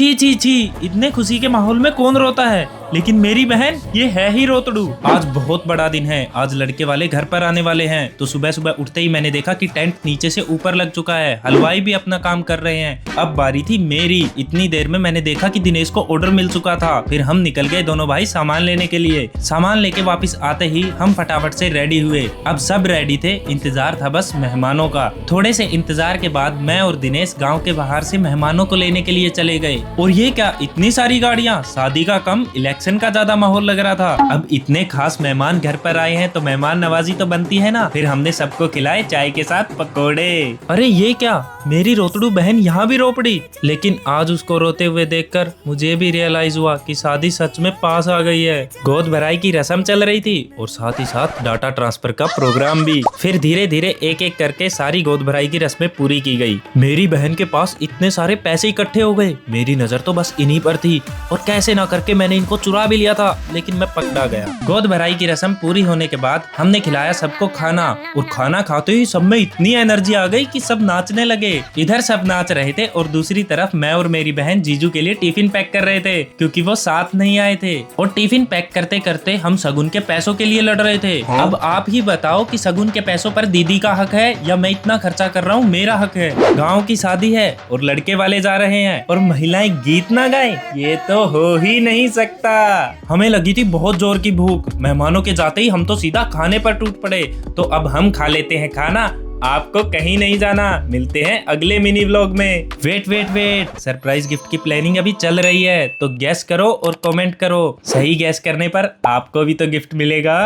छी छी छी, इतने खुशी के माहौल में कौन रोता है? लेकिन मेरी बहन ये है ही रोतड़ू। आज बहुत बड़ा दिन है, आज लड़के वाले घर पर आने वाले हैं। तो सुबह सुबह उठते ही मैंने देखा कि टेंट नीचे से ऊपर लग चुका है, हलवाई भी अपना काम कर रहे हैं। अब बारी थी मेरी। इतनी देर में मैंने देखा कि दिनेश को ऑर्डर मिल चुका था। फिर हम निकल गए दोनों भाई सामान लेने के लिए। सामान लेके वापस आते ही हम फटाफट से रेडी हुए। अब सब रेडी थे, इंतजार था बस मेहमानों का। थोड़े से इंतजार के बाद मैं और दिनेश गाँव के बाहर से मेहमानों को लेने के लिए चले गए। और ये क्या, इतनी सारी गाड़ियाँ? शादी का कम इलेक्शन का ज्यादा माहौल लग रहा था। अब इतने खास मेहमान घर पर आए हैं तो मेहमान नवाजी तो बनती है ना। फिर हमने सबको खिलाए चाय के साथ पकोड़े। अरे ये क्या, मेरी रोतड़ू बहन यहाँ भी रो पड़ी। लेकिन आज उसको रोते हुए देखकर मुझे भी रियलाइज हुआ कि शादी सच में पास आ गई है। गोद भराई की रस्म चल रही थी और साथ ही साथ डाटा ट्रांसफर का प्रोग्राम भी। फिर धीरे धीरे एक एक करके सारी गोद भराई की रस्में पूरी की गई। मेरी बहन के पास इतने सारे पैसे इकट्ठे हो गए, मेरी नजर तो बस इन्हीं पर थी और कैसे ना करके मैंने इनको चुरा भी लिया था, लेकिन मैं पकड़ा गया। गोद भराई की रस्म पूरी होने के बाद हमने खिलाया सबको खाना और खाना खाते ही सब में इतनी एनर्जी आ गई कि सब नाचने लगे। इधर सब नाच रहे थे और दूसरी तरफ मैं और मेरी बहन जीजू के लिए टिफिन पैक कर रहे थे, क्योंकि वो साथ नहीं आए थे। और टिफिन पैक करते करते हम शगुन के पैसों के लिए लड़ रहे थे। अब आप ही बताओ कि शगुन के पैसों पर दीदी का हक है या मैं इतना खर्चा कर रहा हूँ मेरा हक है? गाँव की शादी है और लड़के वाले जा रहे हैं और महिलाएं गीत ना गाएं, ये तो हो ही नहीं सकता। हमें लगी थी बहुत जोर की भूख, मेहमानों के जाते ही हम तो सीधा खाने पर टूट पड़े। तो अब हम खा लेते हैं खाना, आपको कहीं नहीं जाना। मिलते हैं अगले मिनी व्लॉग में। वेट, सरप्राइज गिफ्ट की प्लानिंग अभी चल रही है, तो गैस करो और कमेंट करो। सही गैस करने पर आपको भी तो गिफ्ट मिलेगा।